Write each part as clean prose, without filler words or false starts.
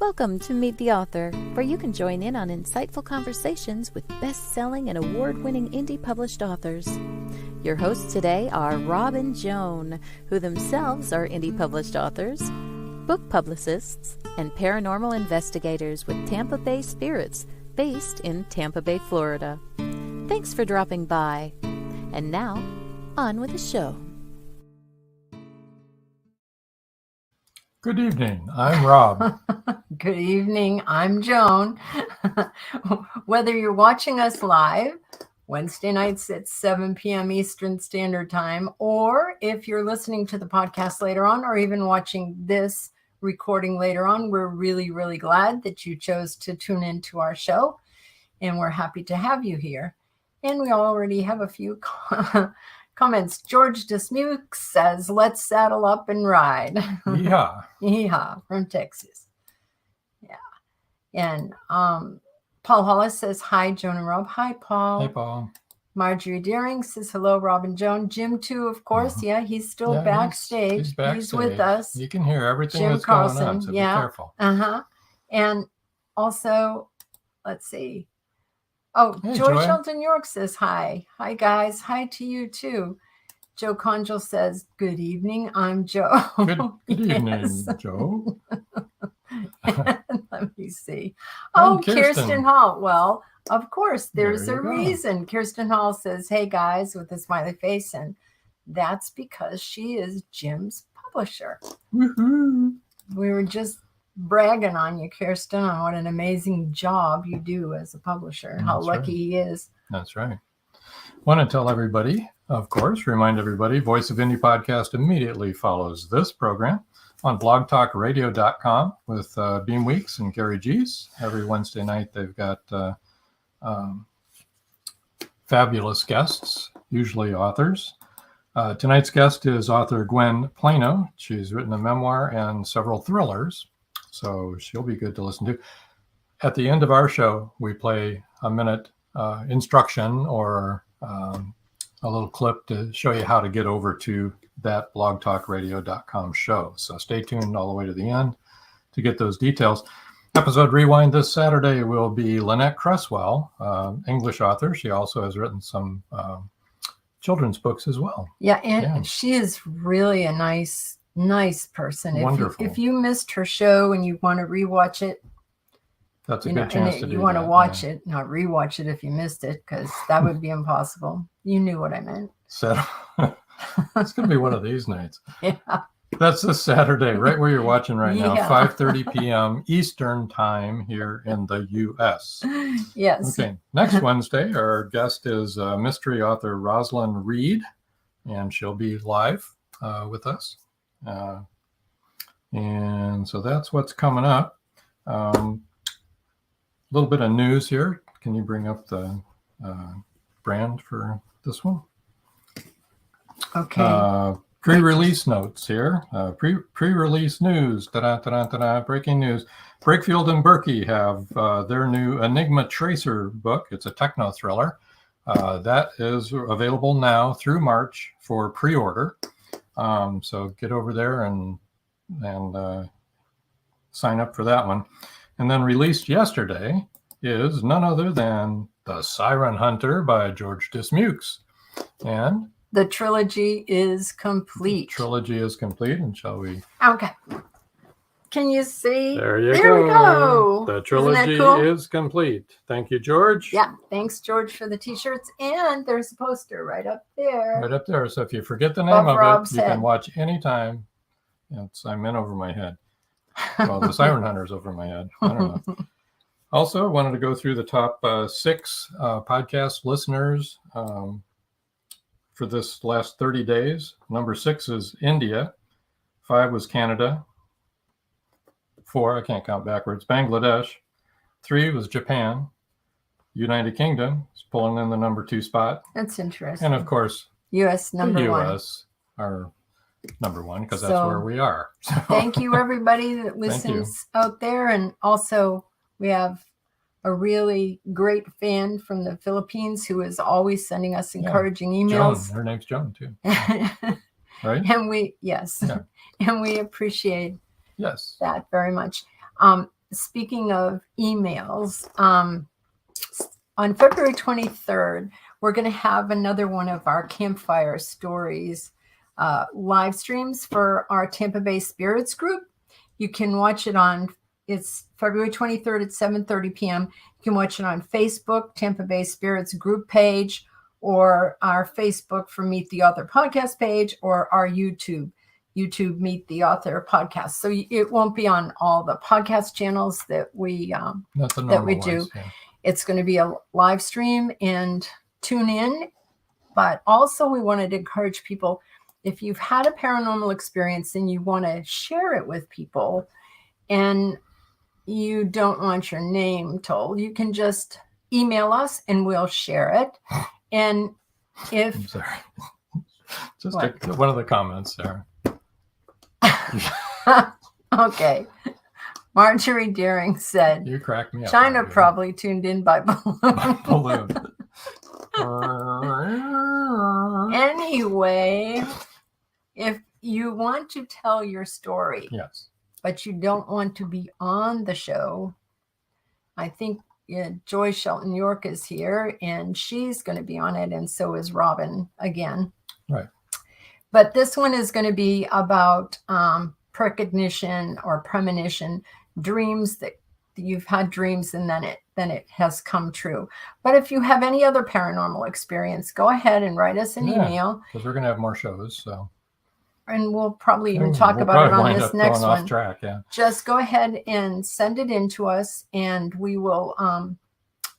Welcome to Meet the Author, where you can join in on insightful conversations with best-selling and award-winning indie published authors. Your hosts today are Rob and Joan, who themselves are indie published authors, book publicists, and paranormal investigators with Tampa Bay Spirits, based in Tampa Bay, Florida. Thanks for dropping by. And now, on with the show. Good evening. I'm Rob. Good evening. I'm Joan. Whether you're watching us live, Wednesday nights at 7 p.m. Eastern Standard Time, or if you're listening to the podcast later on, or even watching this recording later on, we're really, really glad that you chose to tune into our show, and we're happy to have you here. And we already have a few comments. George Dismuke says, let's saddle up and ride. Yeah. Yeah, from Texas. Yeah. And Paul Hollis says, hi, Joan and Rob. Hi, Paul. Hey, Paul. Marjorie Deering says, hello, Rob and Joan. Jim, too, of course. Mm-hmm. Yeah, he's still backstage. He's backstage. He's with us. You can hear everything Jim that's Carlson, going on, so be careful. Uh-huh. And also, let's see. Oh, hey, Joy Shelton York says hi. Hi, guys. Hi to you, too. Joe Conjal says, good evening. I'm Joe. Good evening, Joe. Let me see. Oh, Kirsten Hall. Well, of course, there's a reason. Kirsten Hall says, hey, guys, with a smiley face. And that's because she is Jim's publisher. Woohoo. We were just bragging on you, Kirsten, on what an amazing job you do as a publisher and how lucky he is. That's right. Want to tell everybody, of course, remind everybody, Voice of Indie Podcast immediately follows this program on blogtalkradio.com with Beam Weeks and Gary G's. Every Wednesday night, they've got fabulous guests, usually authors. Tonight's guest is author Gwen Plano. She's written a memoir and several thrillers, so she'll be good to listen to. At the end of our show, we play a minute instruction or a little clip to show you how to get over to that blogtalkradio.com show. So stay tuned all the way to the end to get those details. Episode Rewind this Saturday will be Lynette Cresswell, English author. She also has written some children's books as well. Yeah, and she is really a nice person. Wonderful. If you missed her show and you want to rewatch it, that's a good chance to do that. You want to watch it, not rewatch it if you missed it, because that would be impossible. You knew what I meant. So it's going to be one of these nights. Yeah. That's this Saturday, right where you're watching right now, 5:30 p.m. Eastern time here in the U.S. Yes. Okay. Next Wednesday, our guest is mystery author Rosalind Reed, and she'll be live with us. And so that's what's coming up. A little bit of news here. Can you bring up the brand for this one? Okay. Pre-release notes here. Pre-release news. Breaking news. Brakefield and Berkey have their new Enigma Tracer book. It's a techno thriller. That is available now through March for pre-order. So get over there and sign up for that one. And then released yesterday is none other than The Siren Hunter by George Dismukes. And the trilogy is complete. And shall we? Okay. Can you see? There we go. go. The trilogy cool? is complete. Thank you, George. Yeah. Thanks, George, for the t-shirts. And there's a poster right up there. Right up there. So if you forget the name of Rob's it, you head. can watch anytime. I'm in over my head. Well, the Siren Hunter's over my head. I don't know. Also, I wanted to go through the top 6 podcast listeners for this last 30 days. Number 6 is India. 5 was Canada. 4, I can't count backwards, Bangladesh. 3 was Japan. United Kingdom is pulling in the number 2 spot. That's interesting. And of course, U.S. number the 1. U.S. are number 1 because that's where we are. So, thank you, everybody that listens out there. And also, we have a really great fan from the Philippines who is always sending us encouraging emails. Joan. Her name's Joan, too. Right? And we appreciate that very much. Speaking of emails, on February 23rd, we're going to have another one of our Campfire Stories live streams for our Tampa Bay Spirits group. You can watch it it's February 23rd at 7:30 p.m. You can watch it on Facebook, Tampa Bay Spirits group page, or our Facebook for Meet the Author podcast page, or our YouTube Meet the Author podcast. So it won't be on all the podcast channels that we do. Yeah. It's going to be a live stream, and tune in. But also, we wanted to encourage people, if you've had a paranormal experience and you want to share it with people, and you don't want your name told, you can just email us and we'll share it. And if I'm sorry. Just one of the comments there. Okay. Marjorie Deering said, "You cracked me up." China probably tuned in by balloon. Anyway, if you want to tell your story, but you don't want to be on the show, I think Joy Shelton York is here, and she's going to be on it, and so is Robin again. Right. But this one is going to be about precognition or premonition, dreams that you've had dreams and then it has come true. But if you have any other paranormal experience, go ahead and write us an email. Because we're going to have more shows, so. And we'll probably even talk about it on this next one. Off track, yeah. Just go ahead and send it in to us, and we will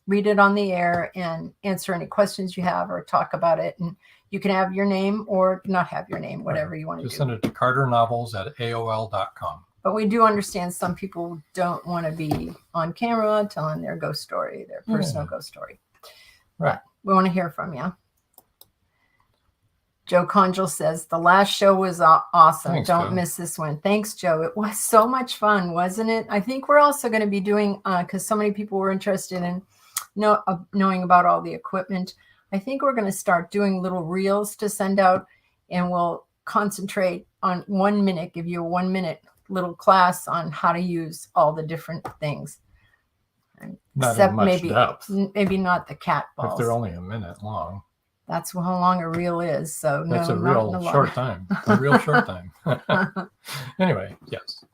read it on the air and answer any questions you have or talk about it. And you can have your name or not have your name, whatever you want to do. Just send it to carternovels@aol.com. But we do understand some people don't want to be on camera telling their ghost story, their personal ghost story. Right. But we want to hear from you. Joe Conjal says, the last show was awesome. Thanks, Don't Joe. miss this one. Thanks, Joe. It was so much fun, wasn't it? I think we're also going to be doing, because so many people were interested in knowing about all the equipment. I think we're going to start doing little reels to send out, and we'll concentrate on 1 minute, give you a 1 minute little class on how to use all the different things. Not Except in much depth. maybe not the cat balls. If they're only a minute long. That's how long a reel is. So That's no, a real short time. A real short time. Anyway, yes.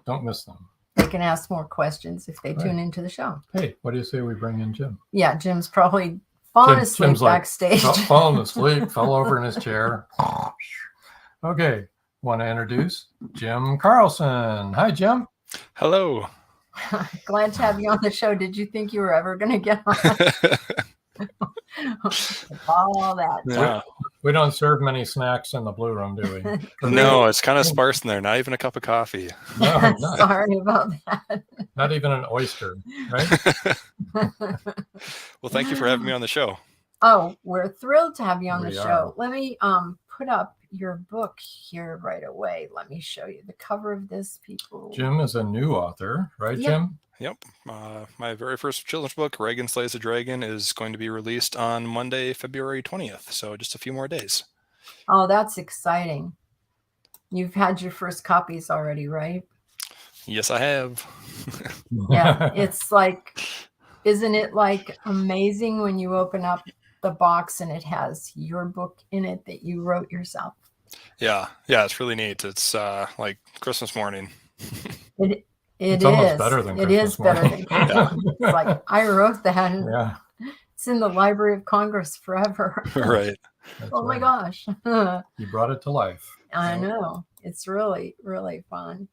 Don't miss them. They can ask more questions if they tune into the show. Hey, what do you say we bring in Jim? Yeah, Jim's probably fallen asleep Jim's backstage. Fallen asleep, fell over in his chair. Okay, want to introduce Jim Carlson. Hi, Jim. Hello. Glad to have you on the show. Did you think you were ever going to get on? All that. Yeah. We don't serve many snacks in the Blue Room, do we? No, it's kind of sparse in there. Not even a cup of coffee. No, Sorry about that. Not even an oyster, right? Well, thank you for having me on the show. Oh, we're thrilled to have you on the show. Let me put up your book here right away. Let me show you the cover of this, people. Jim is a new author, right, Jim? Yep. My very first children's book, Reagan Slays the Dragon, is going to be released on Monday, February 20th. So just a few more days. Oh, that's exciting. You've had your first copies already, right? Yes, I have. Yeah, it's like, isn't it like amazing when you open up the box and it has your book in it that you wrote yourself? Yeah, it's really neat. It's like Christmas morning. It's almost better than it Christmas is better morning. than Christmas. It's like I wrote that. And Yeah. it's in the Library of Congress forever. Right. That's Oh my right. gosh. You brought it to life. I know. It's really, really fun.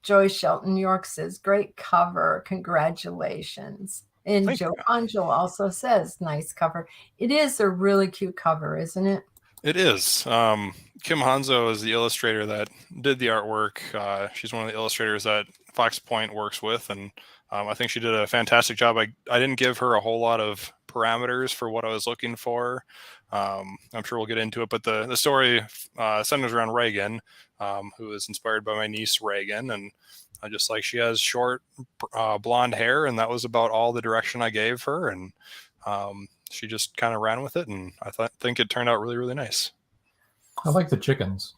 Joy Shelton York says, great cover. Congratulations. And Thank Joe you. Angel also says, nice cover. It is a really cute cover, isn't it? It is. Kim Hanzo is the illustrator that did the artwork. She's one of the illustrators that Fox Point works with, and I think she did a fantastic job. I didn't give her a whole lot of parameters for what I was looking for. I'm sure we'll get into it, but the story centers around Reagan, who is inspired by my niece Reagan, and just like she has short blonde hair, and that was about all the direction I gave her, and she just kind of ran with it, and I think it turned out really, really nice. I like the chickens.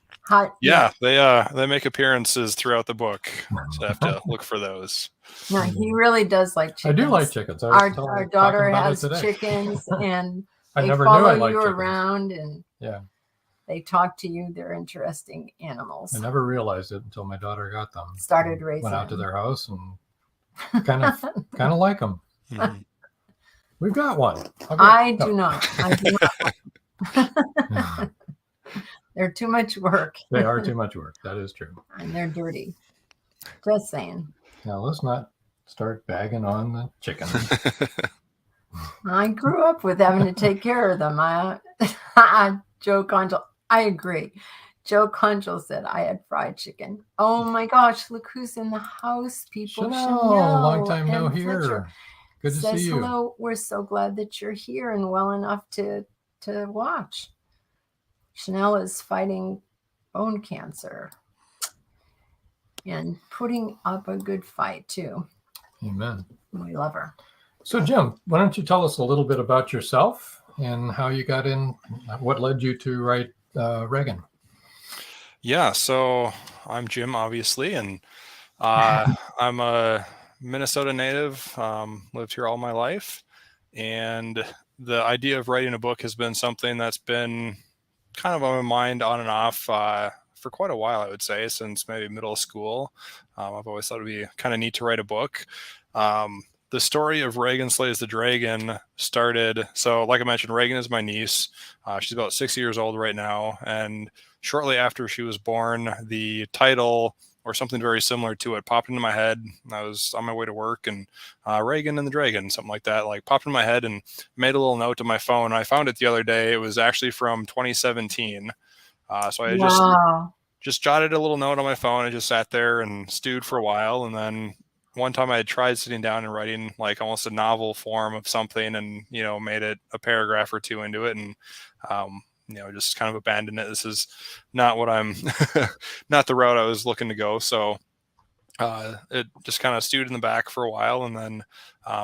Yeah, they make appearances throughout the book, so I have to look for those. No, he really does like chickens. I do like chickens. Our daughter has today. chickens, and I they never follow knew I liked you chickens. around, and Yeah. they talk to you. They're interesting animals. I never realized it until my daughter got them. Started raising Went out to them. their house and kind of like them. Mhm. We've got one. I do not. I do not. They're too much work. They are too much work. That is true. And they're dirty. Just saying. Now let's not start bagging on the chickens. I grew up with having to take care of them. Joe Conjal, I agree. Joe Conjal said I had fried chicken. Oh my gosh, look who's in the house, people. Chanel, long time no and here. Fletcher Good to says see you. hello. We're so glad that you're here and well enough to watch. Chanel is fighting bone cancer and putting up a good fight too. Amen. We love her. So Jim, why don't you tell us a little bit about yourself and how you got in, what led you to write Reagan? Yeah, so I'm Jim, obviously, and I'm a Minnesota native, lived here all my life, and the idea of writing a book has been something that's been kind of on my mind on and off for quite a while, I would say, since maybe middle school. I've always thought it'd be kind of neat to write a book. The story of Reagan Slays the Dragon started, so like I mentioned, Reagan is my niece. She's about 6 years old right now, and shortly after she was born, the title or something very similar to it popped into my head. I was on my way to work, and Reagan and the Dragon, something like that, like popped in my head, and made a little note to my phone. I found it the other day. It was actually from 2017. So I just jotted a little note on my phone. I just sat there and stewed for a while, and then one time I had tried sitting down and writing like almost a novel form of something, and made it a paragraph or two into it, and just kind of abandoned it. This is not what I'm not the route I was looking to go. So it just kind of stewed in the back for a while, and then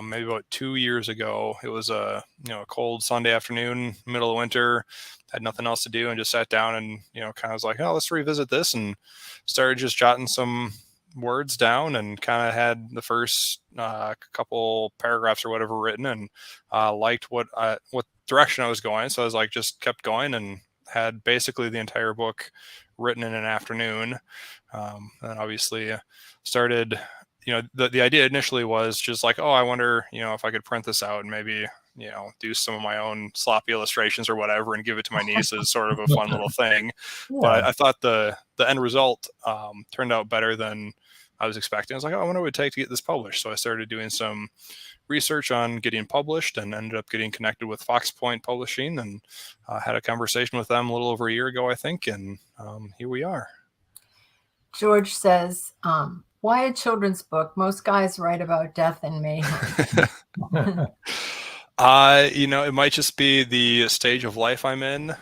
maybe about 2 years ago, it was a cold Sunday afternoon, middle of winter, had nothing else to do, and just sat down and kind of was like, oh, let's revisit this, and started just jotting some words down, and kind of had the first couple paragraphs or whatever written, and liked what direction I was going. So I was like, just kept going, and had basically the entire book written in an afternoon. And obviously started, the idea initially was just like, oh, I wonder, if I could print this out and maybe, do some of my own sloppy illustrations or whatever and give it to my niece as sort of a fun little thing. Yeah. But I thought the end result turned out better than I was expecting. I was like, oh, I wonder what it would take to get this published. So I started doing some research on getting published, and ended up getting connected with Fox Point Publishing, and had a conversation with them a little over a year ago, I think. And here we are. George says, why a children's book? Most guys write about death and mayhem. It might just be the stage of life I'm in.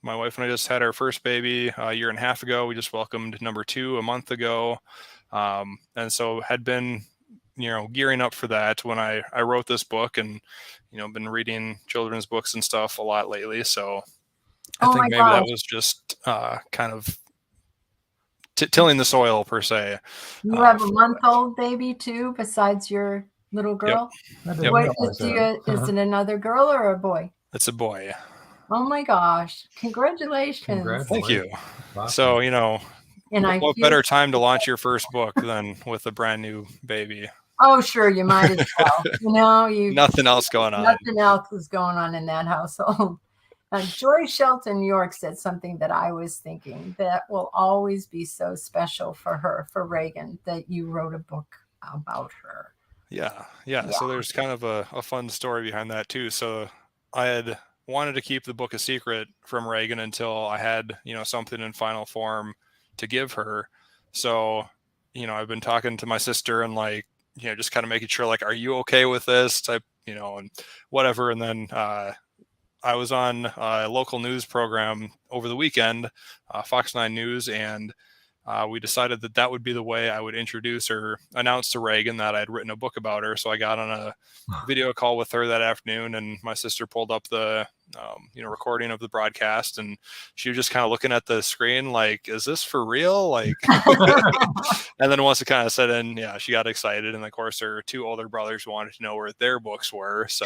my wife and I just had our first baby a year and a half ago. We just welcomed number 2 a month ago. And so had been, gearing up for that when I wrote this book, and, been reading children's books and stuff a lot lately. So I think maybe that was just kind of tilling the soil per se. You have a month-old baby too, besides your little girl? Yep. What is it another girl or a boy? It's a boy. Oh my gosh. Congratulations. Thank you. Awesome. So, and what better time to launch your first book than with a brand new baby? Oh, sure. You might as well. Nothing else going on. Nothing else is going on in that household. Joy Shelton York said something that I was thinking that will always be so special for her, for Reagan, that you wrote a book about her. Yeah. So there's kind of a fun story behind that too. So I had wanted to keep the book a secret from Reagan until I had, something in final form to give her. So, I've been talking to my sister and just kind of making sure, are you okay with this type, and whatever. And then, I was on a local news program over the weekend, Fox 9 News, and we decided that would be the way I would introduce or announce to Reagan that I had written a book about her. So I got on a video call with her that afternoon, and my sister pulled up the recording of the broadcast, and she was just kind of looking at the screen like, is this for real? And then once it kind of set in, she got excited. And of course, her 2 older brothers wanted to know where their books were. So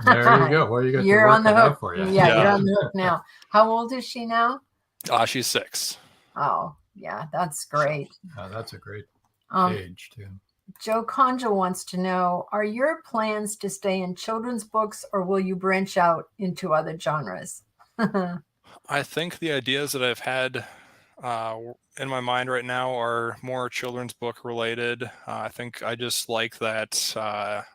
there you go. Well, you're on the hook for you. Yeah, you're on the hook now. How old is she now? She's 6. Oh, yeah, that's great. That's a great age too. Joe Conjo wants to know, are your plans to stay in children's books, or will you branch out into other genres? I think the ideas that I've had in my mind right now are more children's book related. I think I just like that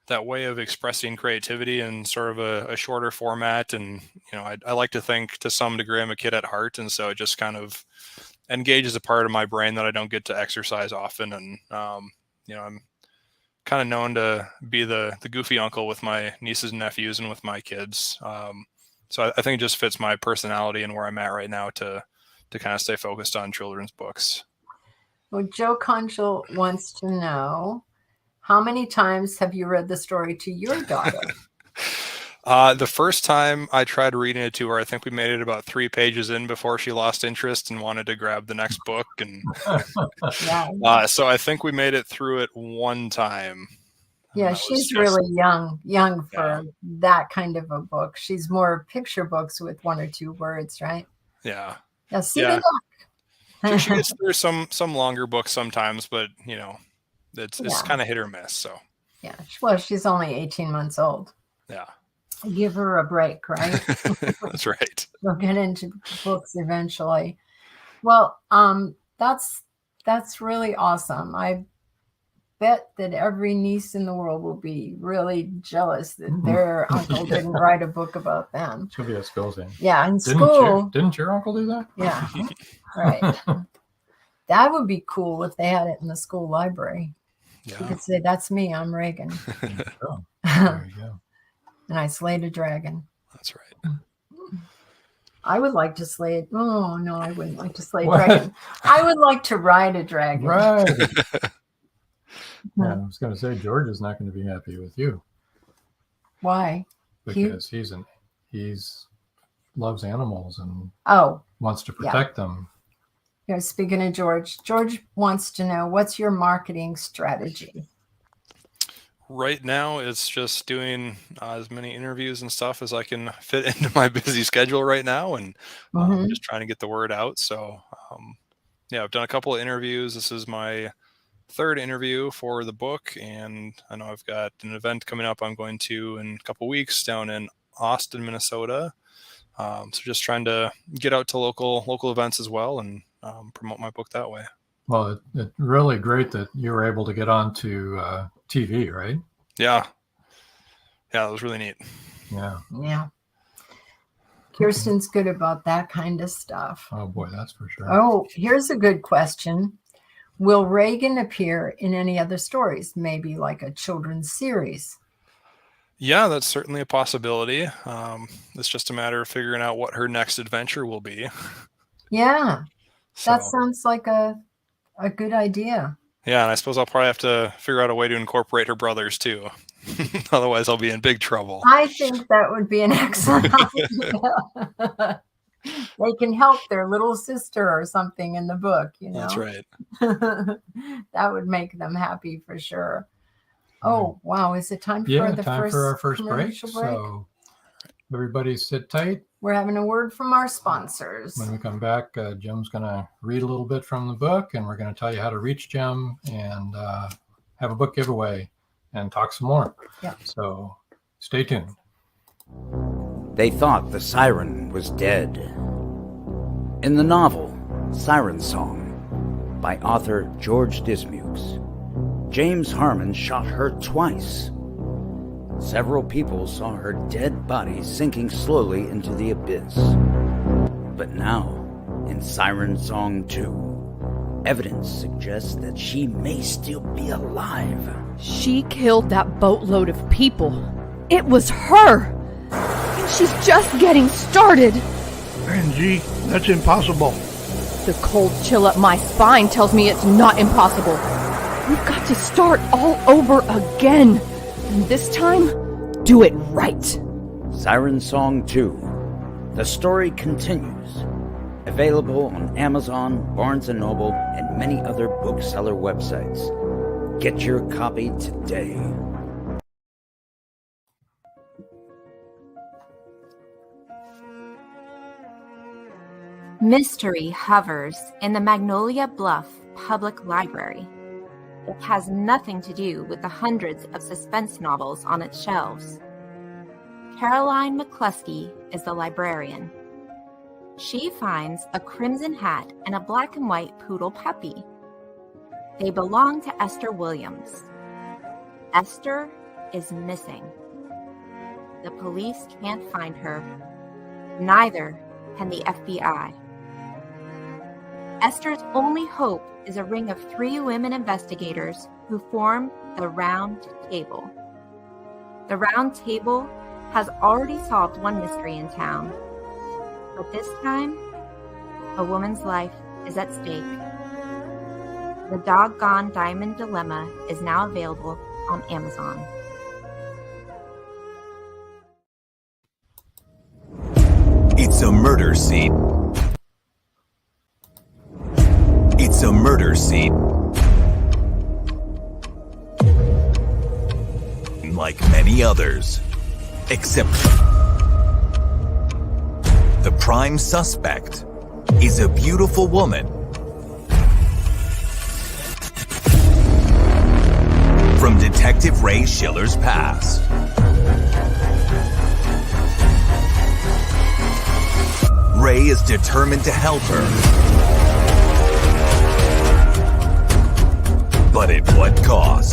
way of expressing creativity in sort of a shorter format. And, I like to think to some degree I'm a kid at heart. And so it just kind of engages a part of my brain that I don't get to exercise often. And, I'm kind of known to be the goofy uncle with my nieces and nephews and with my kids. So I think it just fits my personality and where I'm at right now to kind of stay focused on children's books. Well, Joe Conchel wants to know, how many times have you read the story to your daughter? The first time I tried reading it to her, I think we made it about 3 pages in before she lost interest and wanted to grab the next book. And so I think we made it through it 1 time. Yeah, she's really young for that kind of a book. She's more picture books with 1 or 2 words, right? Yeah. See She gets through some longer books sometimes, but it's kind of hit or miss. So yeah, well, she's only 18 months old. Yeah. Give her a break, right? That's right. We'll get into books eventually. Well, that's really awesome. I bet that every niece in the world will be really jealous that their uncle didn't write a book about them. She'll be at school then. Yeah, in school. Didn't your uncle do that? Yeah, right. That would be cool if they had it in the school library. Yeah. You could say, "That's me. I'm Reagan." There you go. And I slayed a dragon. That's right. I would like to slay it. Oh, no, I wouldn't like to slay a dragon. I would like to ride a dragon. Right. I was going to say, George is not going to be happy with you. Why? Because he's loves animals and wants to protect them. Yeah, speaking of George wants to know, what's your marketing strategy? Right now, it's just doing as many interviews and stuff as I can fit into my busy schedule right now, and just trying to get the word out. So, I've done a couple of interviews. This is my 3rd interview for the book, and I know I've got an event coming up I'm going to in a couple weeks down in Austin, Minnesota. So just trying to get out to local events as well and promote my book that way. Well, it's really great that you were able to get onto TV, right? Yeah, that was really neat. Yeah. Kirsten's good about that kind of stuff. Oh boy, that's for sure. Oh, here's a good question. Will Reagan appear in any other stories? Maybe like a children's series? Yeah, that's certainly a possibility. It's just a matter of figuring out what her next adventure will be. Yeah, So, that sounds like a good idea. yeah, and I suppose I'll probably have to figure out a way to incorporate her brothers too. Otherwise, I'll be in big trouble. I think that would be an excellent idea. They can help their little sister or something in the book, That's right. That would make them happy for sure. Oh, wow. Is it time for for our first break? So everybody sit tight. We're having a word from our sponsors. When we come back, Jim's going to read a little bit from the book, and we're going to tell you how to reach Jim and have a book giveaway and talk some more. Yeah. So stay tuned. They thought the siren was dead. In the novel Siren Song by author George Dismukes, James Harmon shot her twice. Several people saw her dead body sinking slowly into the abyss. But now, in Siren Song 2, evidence suggests that she may still be alive. She killed that boatload of people. It was her! And she's just getting started! Angie, that's impossible. The cold chill up my spine tells me it's not impossible. We've got to start all over again. And this time, do it right. Siren Song 2. The story continues. Available on Amazon, Barnes & Noble, and many other bookseller websites. Get your copy today. Mystery hovers in the Magnolia Bluff Public Library. It has nothing to do with the hundreds of suspense novels on its shelves. Caroline McCluskey is the librarian. She finds a crimson hat and a black and white poodle puppy. They belong to Esther Williams. Esther is missing. The police can't find her. Neither can the FBI. Esther's only hope is a ring of 3 women investigators who form the Round Table. The Round Table has already solved one mystery in town, but this time, a woman's life is at stake. The Doggone Diamond Dilemma is now available on Amazon. It's a murder scene. It's a murder scene. Like many others, except the prime suspect is a beautiful woman from Detective Ray Schiller's past. Ray is determined to help her. But at what cost?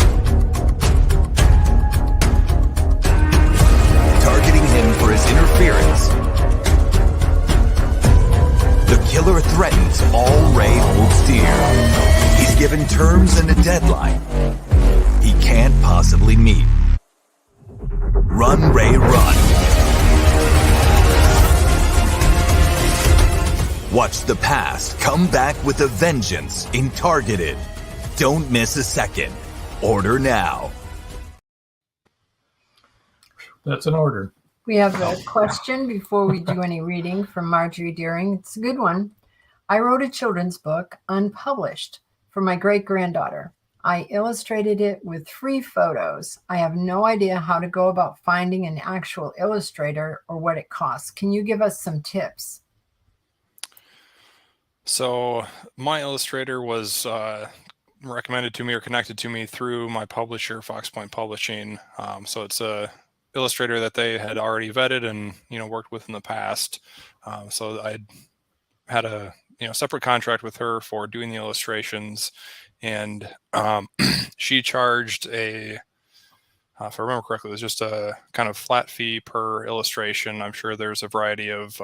Targeting him for his interference, the killer threatens all Ray holds dear. He's given terms and a deadline he can't possibly meet. Run, Ray, run. Watch the past come back with a vengeance in Targeted. Don't miss a second. Order now. That's an order. We have a question before we do any reading from Marjorie Deering. It's a good one. I wrote a children's book, unpublished, for my great-granddaughter. I illustrated it with free photos. I have no idea how to go about finding an actual illustrator or what it costs. Can you give us some tips? So my illustrator was recommended to me or connected to me through my publisher, Fox Point Publishing. So it's a illustrator that they had already vetted and worked with in the past. So I had a separate contract with her for doing the illustrations, and she charged if I remember correctly, it was just a kind of flat fee per illustration. I'm sure there's a variety of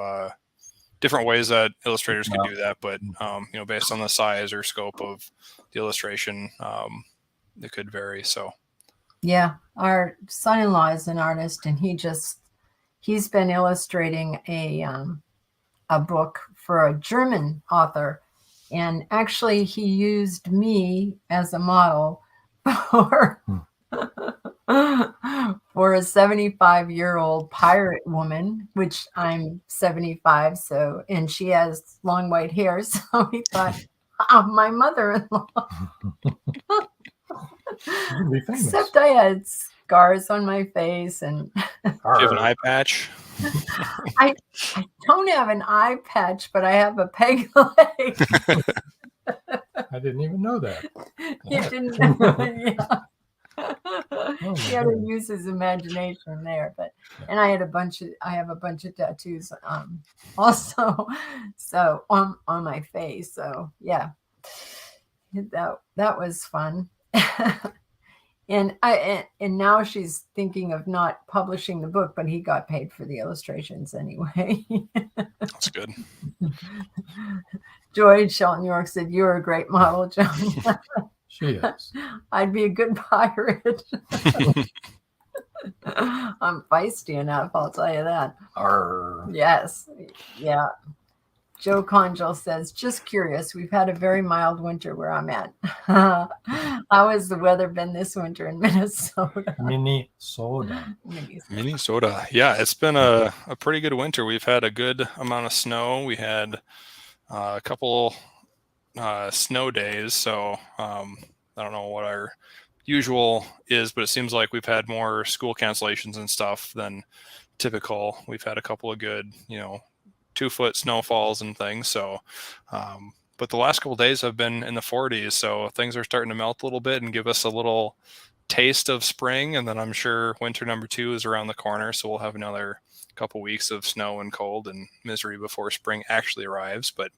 different ways that illustrators can do that, but based on the size or scope of the illustration, it could vary. So Yeah, our son-in-law is an artist, and he's been illustrating a book for a German author, and actually he used me as a model for for a 75-year-old pirate woman, which I'm 75, and she has long white hair, so he thought, oh, my mother-in-law. Be famous. Except I had scars on my face, and Do you have an eye patch? I don't have an eye patch, but I have a peg leg. I didn't even know that. You didn't. Yeah. He had to use his imagination there, and I have a bunch of tattoos also, so on my face. So yeah, that was fun. And now she's thinking of not publishing the book, but he got paid for the illustrations anyway. That's good. Joy Shelton York said, "You're a great model, John." She is. I'd be a good pirate. I'm feisty enough, I'll tell you that. Arr. Yes. Yeah. Joe Conjal says, just curious, we've had a very mild winter where I'm at. How has the weather been this winter in Minnesota? Minnesota. Yeah, it's been a pretty good winter. We've had a good amount of snow. We had a couple snow days, so I don't know what our usual is, but it seems like we've had more school cancellations and stuff than typical. We've had a couple of good, 2-foot snowfalls and things. So, but the last couple of days have been in the 40s, so things are starting to melt a little bit and give us a little taste of spring. And then I'm sure winter number 2 is around the corner, so we'll have another couple weeks of snow and cold and misery before spring actually arrives. But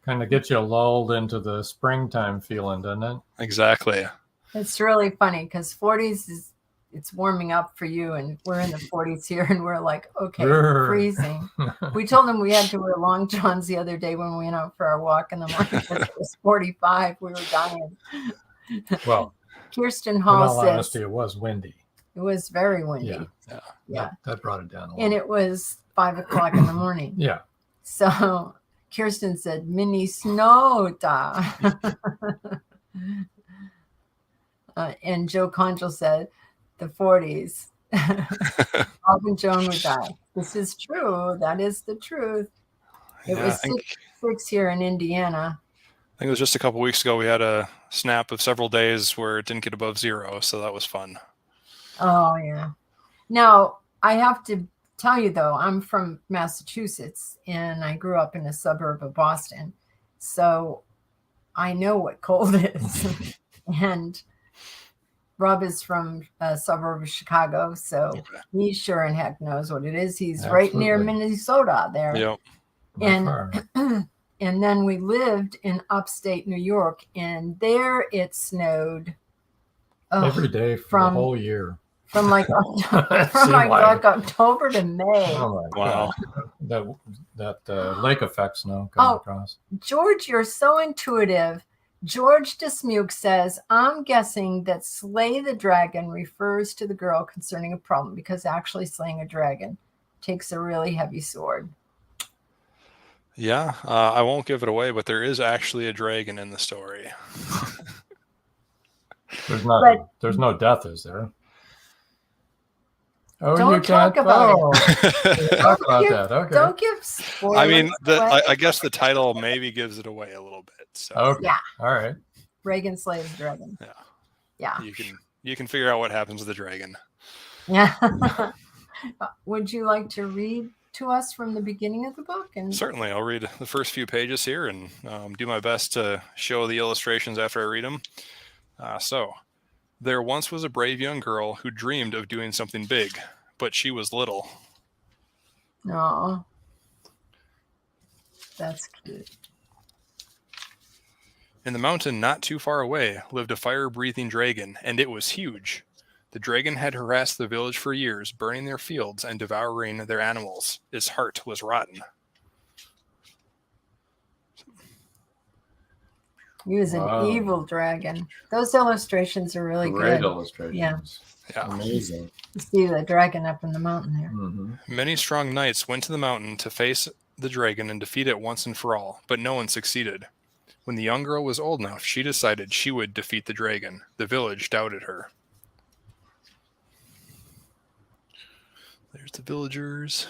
kind of gets you lulled into the springtime feeling, doesn't it? Exactly. It's really funny because 40s it's warming up for you, and we're in the 40s here, and we're like, okay, freezing. We told them we had to wear long johns the other day when we went out for our walk in the morning because it was 45. We were dying. Well, Kirsten Hall in all says, honesty, it was windy. It was very windy. Yeah. That brought it down a little. And it was 5 o'clock in the morning. Yeah. So Kirsten said, mini snowda. And Joe Conjal said, the 40s. Bob and Joan would die. This is true. That is the truth. It was 6 here in Indiana. I think it was just a couple weeks ago we had a snap of several days where it didn't get above 0, so that was fun. Oh, yeah. Now, I have to tell you, though, I'm from Massachusetts, and I grew up in a suburb of Boston, so I know what cold is. And Rob is from a suburb of Chicago, so he sure in heck knows what it is. He's right near Minnesota there. Yep. And then we lived in upstate New York, and there it snowed every day for the whole year. From like October to May. Oh my wow. God. That lake effect snow coming across. George, you're so intuitive. George Dismuke says, I'm guessing that slay the dragon refers to the girl concerning a problem because actually slaying a dragon takes a really heavy sword. Yeah, I won't give it away, but there is actually a dragon in the story. There's no death, is there? Oh, don't you talk can't about it. Talk about that. Okay. Don't give spoilers. I mean, I guess the title maybe gives it away a little bit. So. Okay. Yeah. All right. Reagan Slays the Dragon. Yeah. You can figure out what happens to the dragon. Yeah. Would you like to read to us from the beginning of the book? And certainly, I'll read the first few pages here and do my best to show the illustrations after I read them. So, there once was a brave young girl who dreamed of doing something big, but she was little. Oh, that's cute. In the mountain not too far away lived a fire-breathing dragon, and it was huge. The dragon had harassed the village for years, burning their fields and devouring their animals. Its heart was rotten. He was Wow. an evil dragon. Those illustrations are really Great good. illustrations. Yeah. Amazing. You see the dragon up in the mountain there. Mm-hmm. Many strong knights went to the mountain to face the dragon and defeat it once and for all, but no one succeeded. When the young girl was old enough, she decided she would defeat the dragon. The village doubted her. There's the villagers.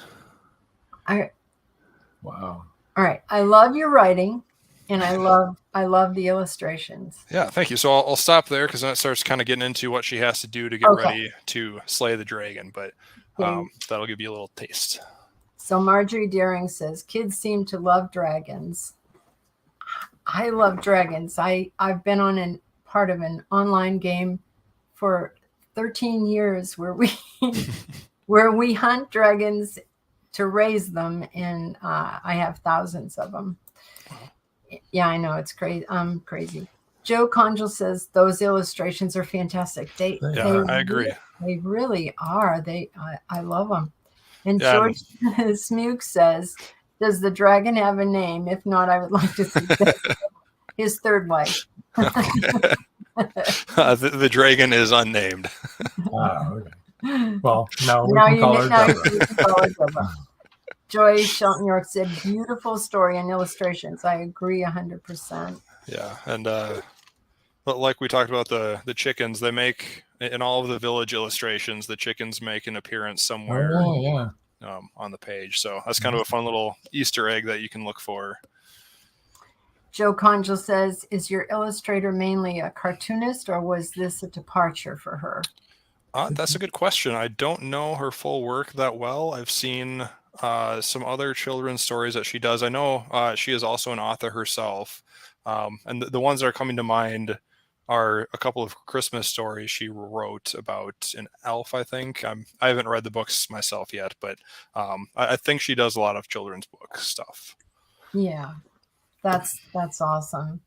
Wow. All right. I love your writing, and I love the illustrations. Yeah, thank you. So I'll stop there because then it starts kind of getting into what she has to do to get ready to slay the dragon. But that'll give you a little taste. So Marjorie Deering says, kids seem to love dragons. I love dragons. I've been on part of an online game for 13 years where we hunt dragons to raise them, and I have thousands of them. Yeah, I know, it's crazy. I'm crazy. Joe Conjal says those illustrations are fantastic. I agree. They really are. I love them. And Yeah, George Smook says, does the dragon have a name? If not, I would like to see his third wife. The dragon is unnamed. Wow. Okay. Well, now we Now can call her you can call her Deborah. Joy Shelton York said, beautiful story and illustrations. I agree 100%. Yeah, and like we talked about the chickens, they make in all of the village illustrations, the chickens make an appearance somewhere on the page. So that's kind of a fun little Easter egg that you can look for. Joe Conjal says, is your illustrator mainly a cartoonist, or was this a departure for her? That's a good question. I don't know her full work that well. I've seen some other children's stories that she does. I know she is also an author herself. And the ones that are coming to mind are a couple of Christmas stories she wrote about an elf, I think. I haven't read the books myself yet, but I think she does a lot of children's book stuff. Yeah, that's awesome.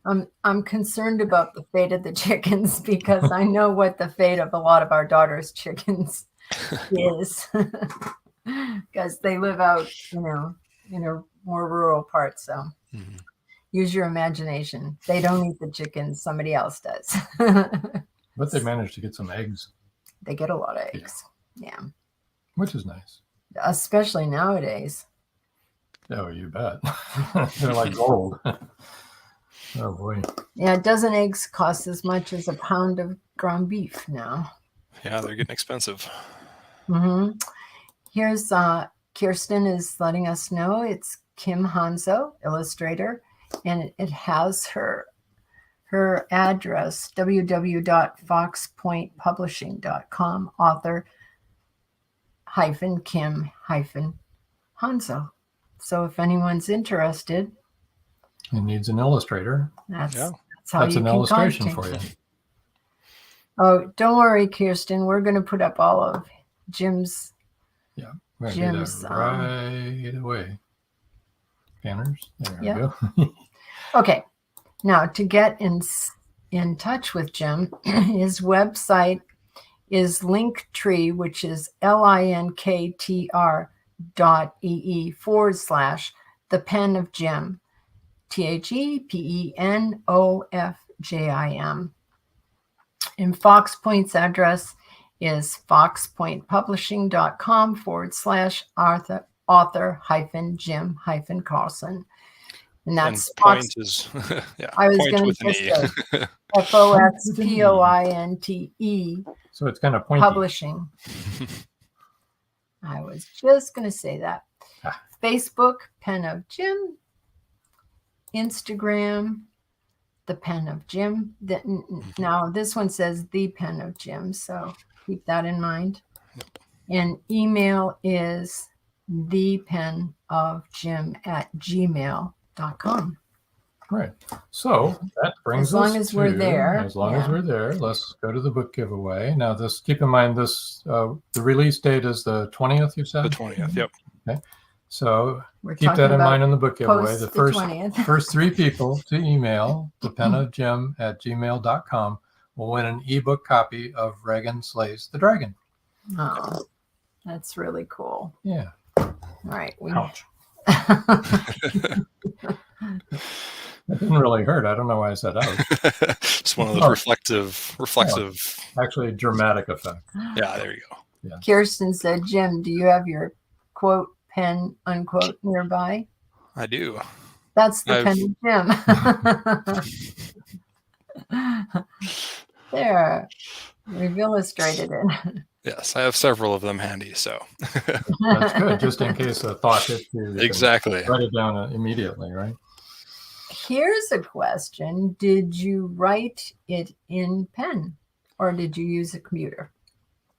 I'm concerned about the fate of the chickens because I know what the fate of a lot of our daughter's chickens is, because they live out, in a more rural part. So use your imagination. They don't eat the chickens; somebody else does. But they managed to get some eggs. They get a lot of eggs. Yeah, which is nice, especially nowadays. Oh, you bet. They're like gold. Oh boy. Yeah, a dozen eggs cost as much as a pound of ground beef now. Yeah, they're getting expensive. Here's Kirsten is letting us know it's Kim Hanzo, illustrator, and it has her address, www.foxpointpublishing.com, author Kim Hanzo. So if anyone's interested, it needs an illustrator. That's how you an can illustration contact for you. Oh, don't worry, Kirsten. We're going to put up all of Jim's. Yeah, we're going to do that right away. Banners. There we go. Okay. Now, to get in touch with Jim, his website is Linktree, which is linktr.ee/the pen of Jim. THEPENOFJIM. And Fox Point's address is foxpointpublishing.com/author-Jim-Carlson. And that's point is I was going to just say FOXPOINTE. So it's kind of pointy. Publishing. I was just going to say that. Facebook, Pen of Jim. Instagram, the Pen of Jim. Now this one says the Pen of Jim, so keep that in mind. And email is thepenofjim@gmail.com. Right. So that brings as long as we're there. Let's go to the book giveaway. Now, keep in mind this. The release date is the 20th. You said the 20th. Yep. Okay. So keep that in mind in the book giveaway. The first 3 people to email thepenofjim@gmail.com will win an ebook copy of Reagan Slays the Dragon. Oh, that's really cool. Yeah. All right. Ouch. It didn't really hurt. I don't know why I said ouch. It's one of those reflexive. Actually, dramatic effect. Yeah, there you go. Yeah. Kirsten said, Jim, do you have your quote, pen, unquote nearby? I do. That's the pen of Jim. There. We've illustrated it. Yes, I have several of them handy, so. That's good, just in case a thought hits you. Exactly. Write it down immediately, right? Here's a question. Did you write it in pen or did you use a computer?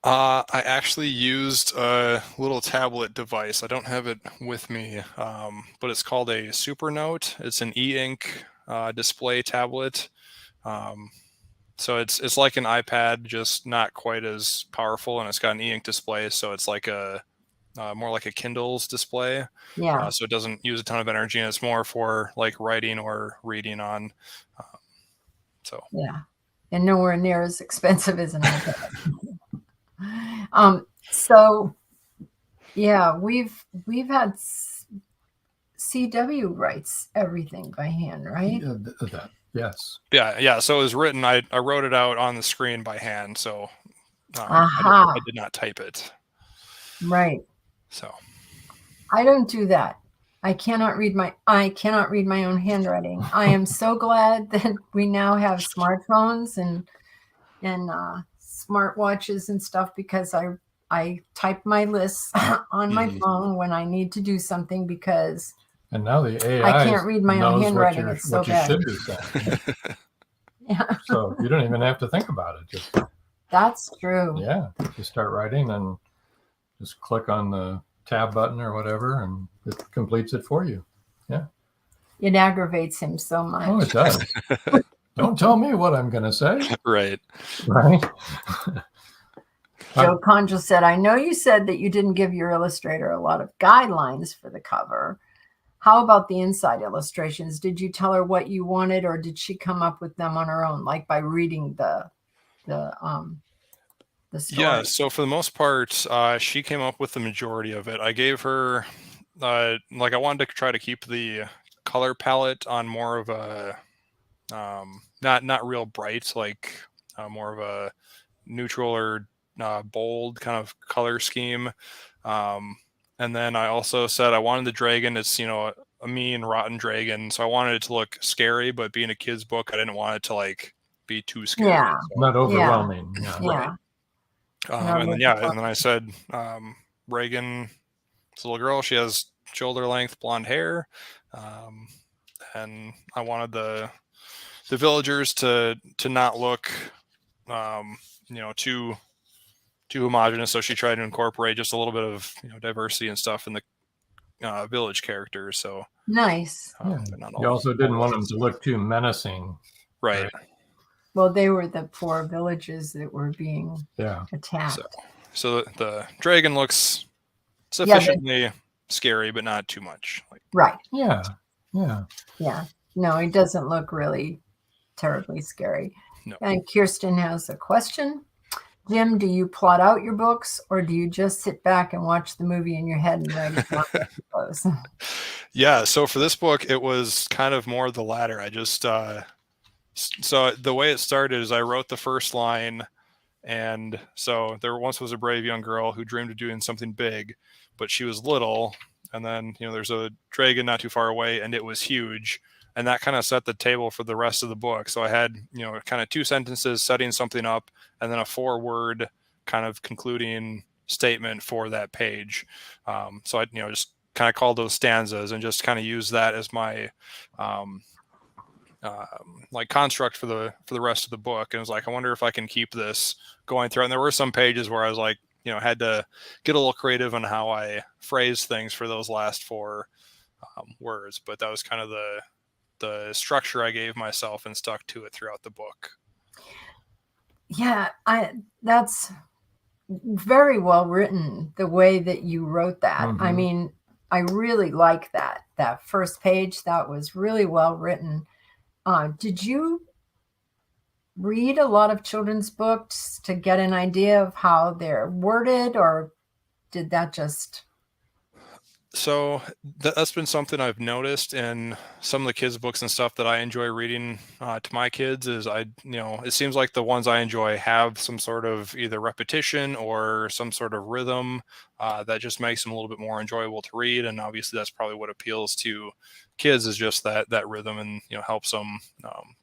I actually used a little tablet device. I don't have it with me, but it's called a Supernote. It's an e-ink display tablet. So it's like an iPad, just not quite as powerful, and it's got an e-ink display, so it's like more like a Kindle's display. Yeah. So it doesn't use a ton of energy, and it's more for like writing or reading on. Yeah, and nowhere near as expensive as an iPad. So yeah, we've had CW writes everything by hand, right? Yes. Yeah. So it was written. I wrote it out on the screen by hand. So I did not type it. Right. So I don't do that. I cannot read my own handwriting. I am so glad that we now have smartphones and smartwatches and stuff, because I type my lists on my phone when I need to do something, because and now the AI I can't read my own handwriting. It's so bad. Should be saying. Yeah. So you don't even have to think about it. That's true. Yeah, you start writing and just click on the tab button or whatever, and it completes it for you. Yeah. It aggravates him so much. Oh, it does. Don't tell me what I'm going to say. Right. Joe Conja said, I know you said that you didn't give your illustrator a lot of guidelines for the cover. How about the inside illustrations? Did you tell her what you wanted, or did she come up with them on her own, like by reading the story? Yeah, so for the most part, she came up with the majority of it. I gave her, I wanted to try to keep the color palette on more of a, not real bright, like more of a neutral or bold kind of color scheme. And then I also said I wanted the dragon. It's, a mean, rotten dragon. So I wanted it to look scary, but being a kid's book, I didn't want it to be too scary. Yeah. So, not overwhelming. Yeah. And then I said, Reagan, it's a little girl. She has shoulder length blonde hair. And I wanted the villagers to not look, too homogenous. So she tried to incorporate just a little bit of diversity and stuff in the village characters. So nice. You also didn't want them to look too menacing. Right. Well, they were the poor villages that were being attacked. So the dragon looks sufficiently scary, but not too much. Right. Yeah. No, he doesn't look really terribly scary. No. And Kirsten has a question. Jim, do you plot out your books, or do you just sit back and watch the movie in your head and write it down? Yeah. So for this book, it was kind of more the latter. I just, so the way it started is I wrote the first line, and so there once was a brave young girl who dreamed of doing something big, but she was little. And then, there's a dragon not too far away, and it was huge. And that kind of set the table for the rest of the book. So I had, kind of 2 sentences setting something up, and then a 4-word kind of concluding statement for that page. So I, just kind of called those stanzas and just kind of use that as my, construct for the rest of the book. And it was like, I wonder if I can keep this going through. And there were some pages where I was like, had to get a little creative on how I phrase things for those last 4 words. But that was kind of the structure I gave myself, and stuck to it throughout the book. Yeah, that's very well written, the way that you wrote that. Mm-hmm. I mean, I really like that first page. That was really well written. Did you read a lot of children's books to get an idea of how they're worded, or did that just So that's been something I've noticed in some of the kids' books and stuff that I enjoy reading to my kids is it seems like the ones I enjoy have some sort of either repetition or some sort of rhythm that just makes them a little bit more enjoyable to read. And obviously that's probably what appeals to kids is just that rhythm and, helps them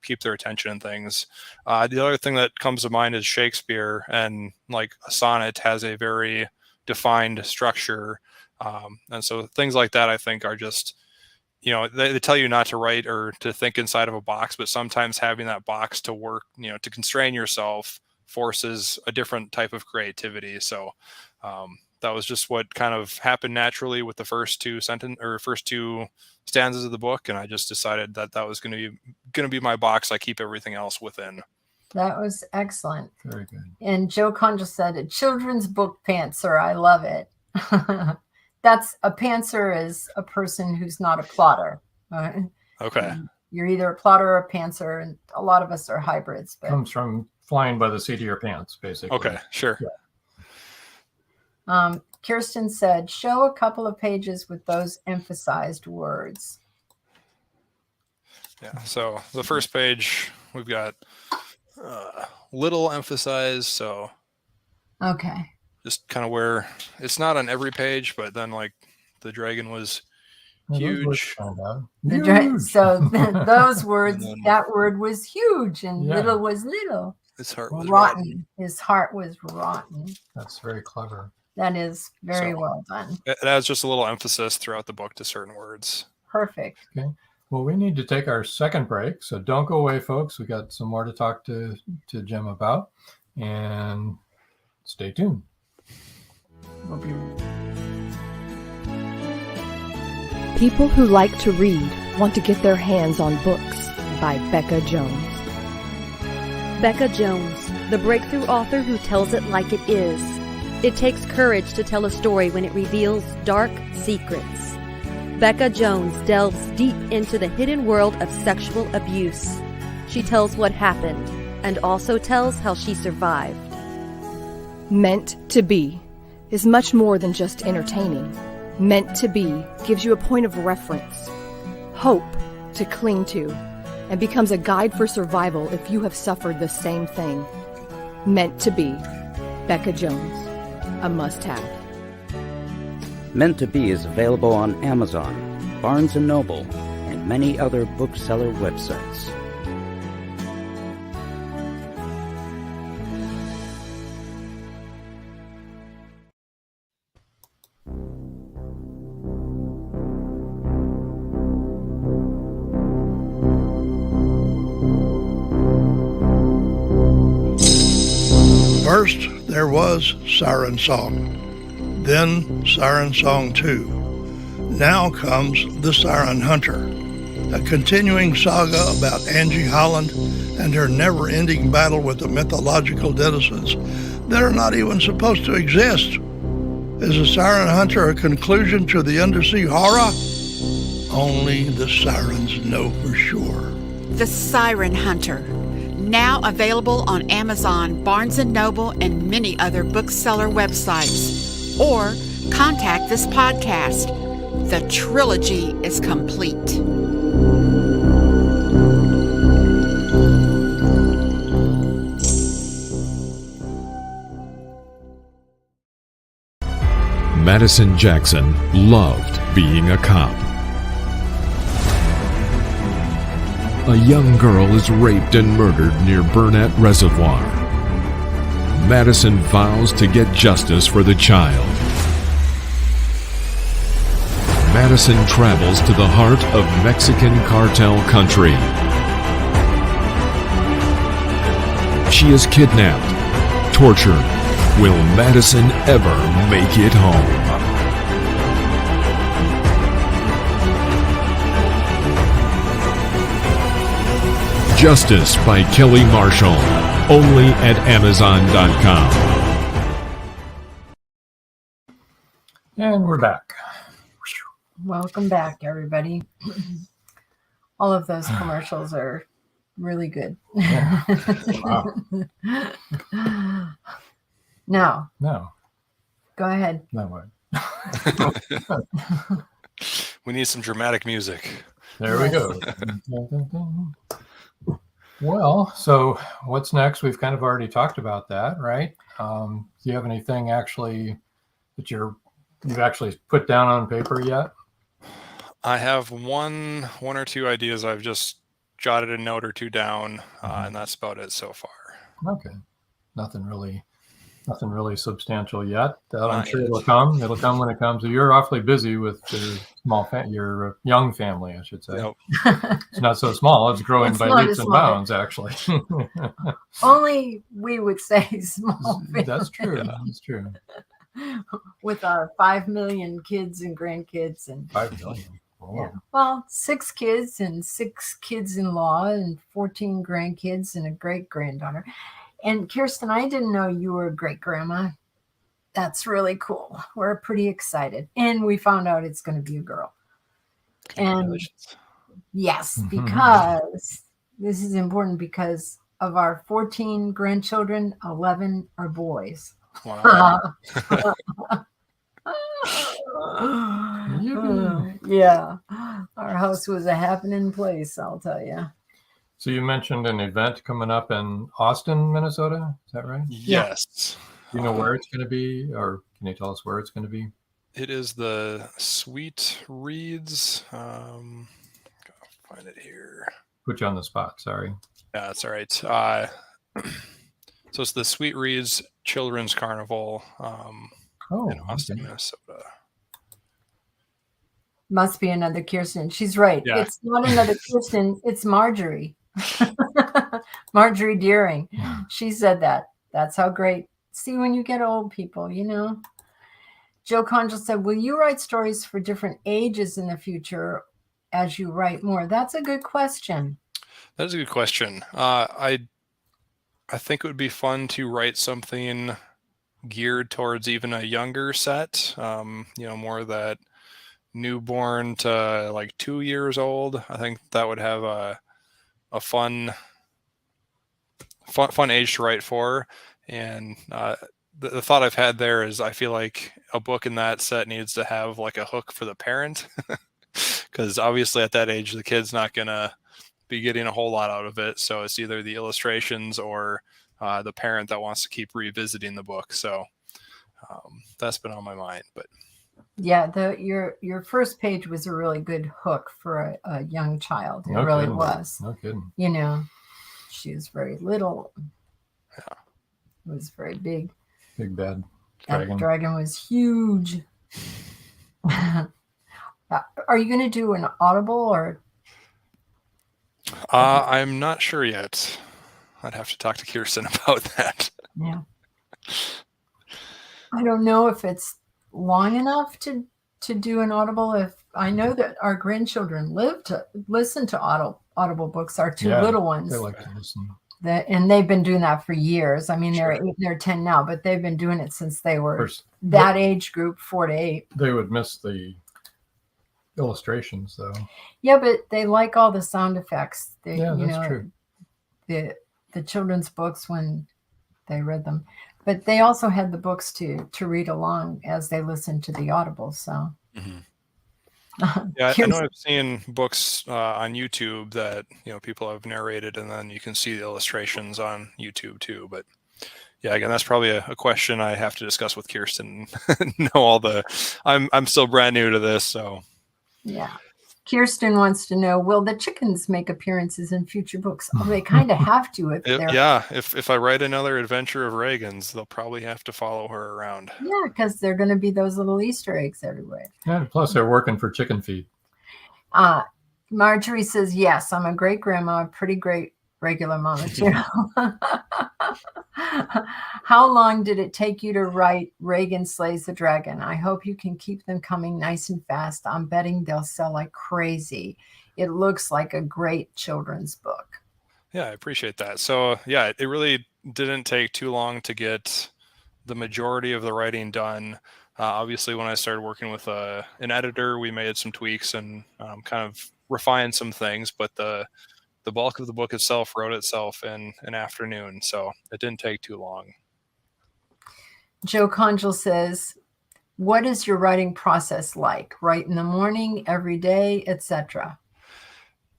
keep their attention and things. The other thing that comes to mind is Shakespeare, and like a sonnet has a very defined structure. And so things like that, I think, are just, they tell you not to write or to think inside of a box, but sometimes having that box to work, to constrain yourself forces a different type of creativity. So that was just what kind of happened naturally with the first two stanzas of the book. And I just decided that was going to be my box I keep everything else within. That was excellent. Very good. And Joe Conja said, a children's book pantser. I love it. That's a pantser is a person who's not a plotter. Okay. You're either a plotter or a pantser, and a lot of us are hybrids. But Comes from flying by the seat of your pants, basically. Okay, sure. Yeah. Kirsten said, show a couple of pages with those emphasized words. Yeah, so the first page, we've got little emphasized, so okay. Just kind of where it's not on every page, but then like the dragon was huge. So those words, that word was huge, and little was little. His heart was rotten. His heart was rotten. That's very clever. That is very well done. It has just a little emphasis throughout the book to certain words. Perfect. Okay. Well, we need to take our second break, so don't go away, folks. We got some more to talk to Jim about, and stay tuned. People Who Like to Read Want to Get Their Hands on Books by Becca Jones. Becca Jones, the breakthrough author who tells it like it is. It takes courage to tell a story when it reveals dark secrets. Becca Jones delves deep into the hidden world of sexual abuse. She tells what happened and also tells how she survived. Meant to Be is much more than just entertaining. Meant to Be gives you a point of reference, hope to cling to, and becomes a guide for survival if you have suffered the same thing. Meant to Be, Becca Jones, a must-have. Meant to Be is available on Amazon, Barnes & Noble, and many other bookseller websites. First, there was Siren Song, then Siren Song 2. Now comes The Siren Hunter, a continuing saga about Angie Holland and her never-ending battle with the mythological denizens that are not even supposed to exist. Is The Siren Hunter a conclusion to the undersea horror? Only the sirens know for sure. The Siren Hunter, now available on Amazon, Barnes & Noble, and many other bookseller websites. Or contact this podcast. The trilogy is complete. Madison Jackson loved being a cop. A young girl is raped and murdered near Burnett Reservoir. Madison vows to get justice for the child. Madison travels to the heart of Mexican cartel country. She is kidnapped, tortured. Will Madison ever make it home? Justice by Kelly Marshall, only at Amazon.com. And we're back. Welcome back, everybody. All of those commercials are really good. Yeah. Wow. No. No. Go ahead. No way. We need some dramatic music. There we go. Well, so what's next? We've kind of already talked about that, right? Do you have anything actually that you've actually put down on paper yet? I have one or two ideas. I've just jotted a note or two down, and that's about it so far. Okay, nothing really substantial yet. I'm Not sure yet. it'll come. It'll come when it comes. You're awfully busy with your young family, I should say. Yep. It's not so small. It's growing It's by not leaps as and small. bounds, actually. Only we would say small. That's true. That's true. With our 5 million kids and grandkids and 5 million. Oh. yeah. Well, 6 kids and 6 kids-in-law and 14 grandkids and a great-granddaughter. And Kirsten, I didn't know you were a great-grandma. That's really cool. We're pretty excited. And we found out it's going to be a girl. And yes, because this is important because of our 14 grandchildren, 11 are boys. Wow. Yeah. Our house was a happening place, I'll tell you. So you mentioned an event coming up in Austin, Minnesota. Is that right? Yes. Do you know where it's going to be, or can you tell us where it's going to be? It is the Sweet Reads. Gotta find it here. Put you on the spot. Sorry. Yeah, that's all right. So it's the Sweet Reads Children's Carnival in Austin, Minnesota. Must be another Kirsten. She's right. Yeah. It's not another Kirsten. It's Marjorie. Marjorie Deering. She said that. That's how great. See, when you get old people, you know. Joe Conjal said, will you write stories for different ages in the future as you write more? That's a good question. That is a good question. I think it would be fun to write something geared towards even a younger set, more that newborn to like 2 years old. I think that would have a fun age to write for. And the thought I've had there is I feel like a book in that set needs to have like a hook for the parent, because obviously at that age the kid's not gonna be getting a whole lot out of it. So it's either the illustrations or the parent that wants to keep revisiting the book. So that's been on my mind. But yeah, your first page was a really good hook for a young child. It No really kidding. was. No kidding. You know, she was very little. Yeah. It was very big. Big bad That dragon was huge. Are you going to do an Audible or? I'm not sure yet. I'd have to talk to Kirsten about that. Yeah. I don't know if it's long enough to do an Audible. If I know that our grandchildren live to listen to Audible books, our two little ones. They like to listen. And they've been doing that for years. I mean, they're 8, they're 10 now, but they've been doing it since they were that age group, 4 to 8. They would miss the illustrations, though. Yeah, but they like all the sound effects. That's true. The children's books when they read them, but they also had the books to read along as they listened to the Audible. So. Mm-hmm. Yeah, I know I've seen books on YouTube that people have narrated, and then you can see the illustrations on YouTube too. But yeah, again, that's probably a question I have to discuss with Kirsten. I'm still brand new to this, so yeah. Kirsten wants to know: will the chickens make appearances in future books? Oh, they kind of have to if I write another adventure of Reagan's, they'll probably have to follow her around. Yeah, because they're going to be those little Easter eggs everywhere. And plus, they're working for chicken feed. Marjorie says, yes, I'm a great grandma, a pretty great regular mama too. How long did it take you to write Reagan Slays the Dragon? I hope you can keep them coming nice and fast. I'm betting they'll sell like crazy. It looks like a great children's book. Yeah, I appreciate that. So yeah, it really didn't take too long to get the majority of the writing done. Obviously, when I started working with an editor, we made some tweaks and kind of refined some things, but the bulk of the book itself wrote itself in an afternoon, so it didn't take too long. Joe Conjal says, what is your writing process like? Write in the morning, every day, etc.?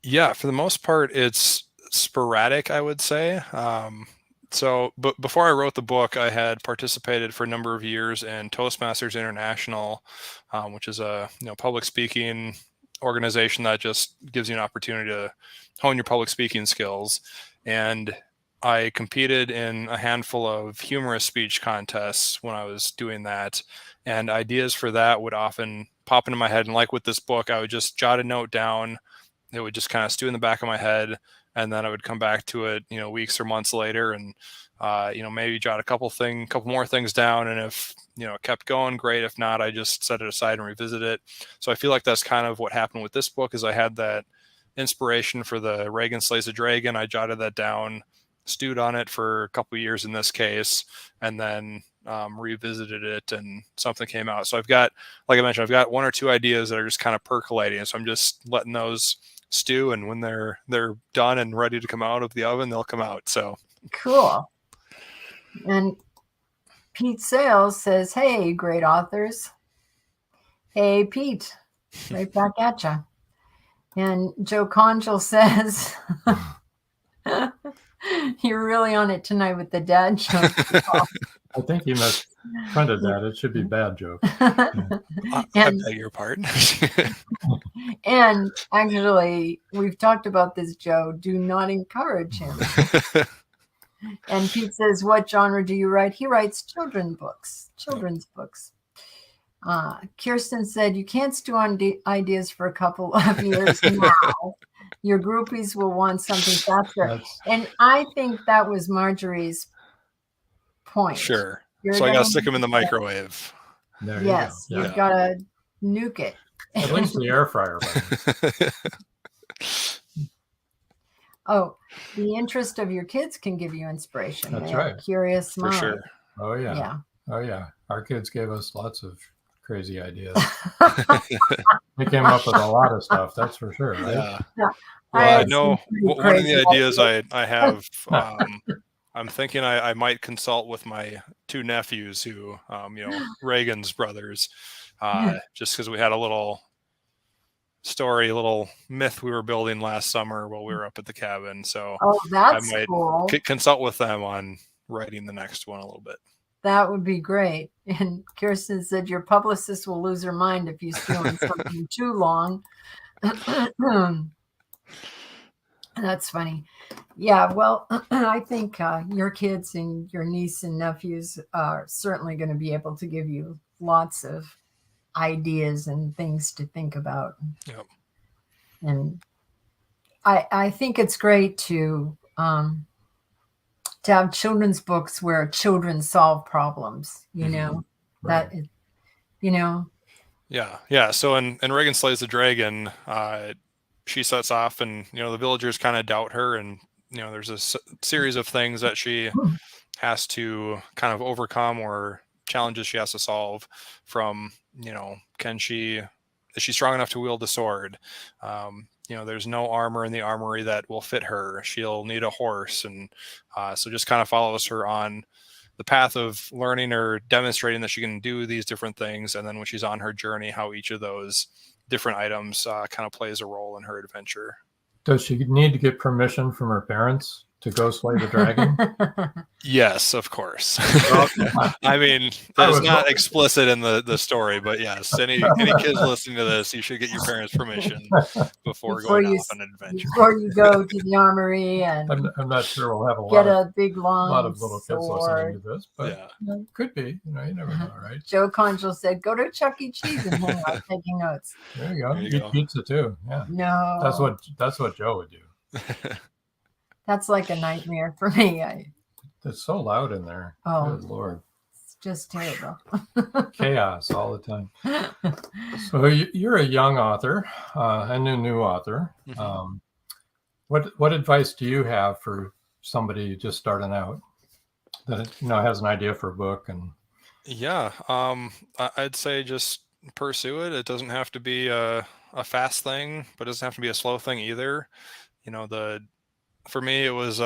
Yeah, for the most part, it's sporadic, I would say. But before I wrote the book, I had participated for a number of years in Toastmasters International, which is a public speaking organization that just gives you an opportunity to hone your public speaking skills. And I competed in a handful of humorous speech contests when I was doing that, and ideas for that would often pop into my head. And like with this book, I would just jot a note down. It would just kind of stew in the back of my head, and then I would come back to it, weeks or months later, and maybe jot a couple more things down. And if it kept going, great. If not, I just set it aside and revisit it. So I feel like that's kind of what happened with this book. Is I had that inspiration for the Reagan Slays the Dragon. I jotted that down, stewed on it for a couple of years in this case, and then revisited it, and something came out. So I've got, like I mentioned, I've got one or two ideas that are just kind of percolating. So I'm just letting those stew, and when they're done and ready to come out of the oven, they'll come out. So cool. And Pete Sales says, "Hey, great authors." Hey, Pete, right back at you. And Joe Conjal says, "You're really on it tonight with the dad joke." I think you misprinted that. It should be bad joke. I beg your pardon. And actually, we've talked about this, Joe. Do not encourage him. And Pete says, "What genre do you write?" He writes children's books. Kirsten said, "You can't stew on ideas for a couple of years now. Your groupies will want something faster." And I think that was Marjorie's point. Sure. So I got to stick them in the microwave. There yes, you go. You've got to nuke it. At least the air fryer. Oh, the interest of your kids can give you inspiration. That's right. Curious mind. For sure. Oh yeah. Yeah. Oh yeah. Our kids gave us lots of crazy ideas. We came up with a lot of stuff. That's for sure. Right? Yeah. Well, I know one of the ideas I have. I'm thinking I might consult with my two nephews, who, Reagan's brothers, just because we had a little myth we were building last summer while we were up at the cabin. So that's I might cool. Consult with them on writing the next one a little bit. That would be great. And Kirsten said, "Your publicist will lose her mind if you stew on something too long." That's funny. Yeah, well, I think your kids and your niece and nephews are certainly going to be able to give you lots of ideas and things to think about. Yep. And I think it's great to have children's books where children solve problems, Right. that, Yeah. So in Reagan Slays the Dragon, she sets off, and, the villagers kind of doubt her, and, there's a series of things that she has to kind of overcome, or challenges she has to solve from, is she strong enough to wield the sword? There's no armor in the armory that will fit her. She'll need a horse. And so just kind of follows her on the path of learning or demonstrating that she can do these different things. And then when she's on her journey, how each of those different items kind of plays a role in her adventure. Does she need to get permission from her parents to go slay the dragon? Yes, of course. I mean, that's not explicit in the story, but yes, any kids listening to this, you should get your parents' permission before going off on an adventure. Before you go to the armory, and I'm not sure we'll have a lot of big long lot of little kids listening to this, but yeah. Could be. You never know, right? Joe Conjal said, "Go to Chuck E. Cheese and hang out taking notes." There you go. Eat pizza too. Yeah. No. That's what Joe would do. That's like a nightmare for me. It's so loud in there. Oh, good Lord. It's just terrible. Chaos all the time. So you're a young author, a new author. Mm-hmm. What advice do you have for somebody just starting out that has an idea for a book? And yeah, I'd say just pursue it. It doesn't have to be a fast thing, but it doesn't have to be a slow thing either. For me, it was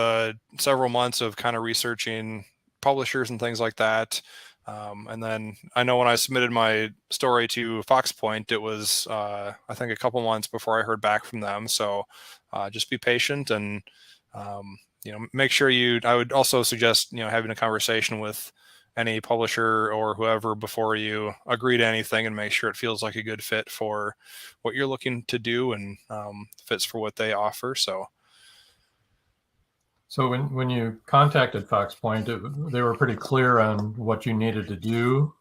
several months of kind of researching publishers and things like that. And then I know when I submitted my story to Fox Point, it was, I think, a couple months before I heard back from them. So just be patient and, make sure I would also suggest, having a conversation with any publisher or whoever before you agree to anything, and make sure it feels like a good fit for what you're looking to do and fits for what they offer. So when you contacted Fox Point, they were pretty clear on what you needed to do.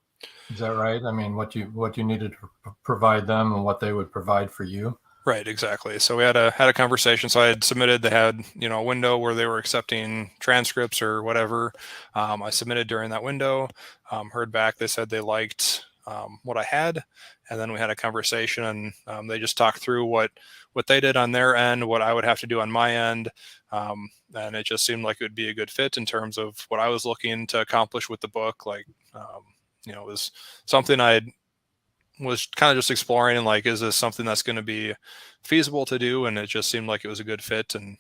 Is that right? I mean, what you needed to provide them and what they would provide for you. Right, exactly. So we had a conversation. So I had submitted, they had, a window where they were accepting transcripts or whatever. I submitted during that window, heard back. They said they liked what I had. And then we had a conversation, and they just talked through what they did on their end, what I would have to do on my end. And it just seemed like it would be a good fit in terms of what I was looking to accomplish with the book. Like, it was something I was kind of just exploring, and like, is this something that's going to be feasible to do? And it just seemed like it was a good fit. And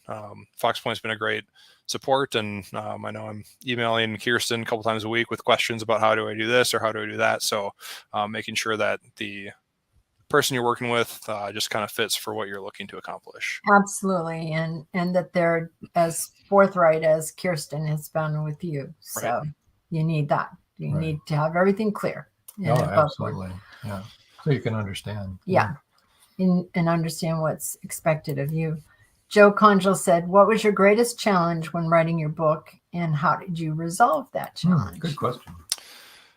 Fox Point's been a great support. And I know I'm emailing Kirsten a couple times a week with questions about how do I do this or how do I do that. So making sure that the person you're working with just kind of fits for what you're looking to accomplish. Absolutely. And that they're as forthright as Kirsten has been with you. So Right. You need that. You need to have everything clear. Oh, absolutely. Yeah. So you can understand. Yeah. And understand what's expected of you. Joe Conjal said, what was your greatest challenge when writing your book, and how did you resolve that challenge? Good question.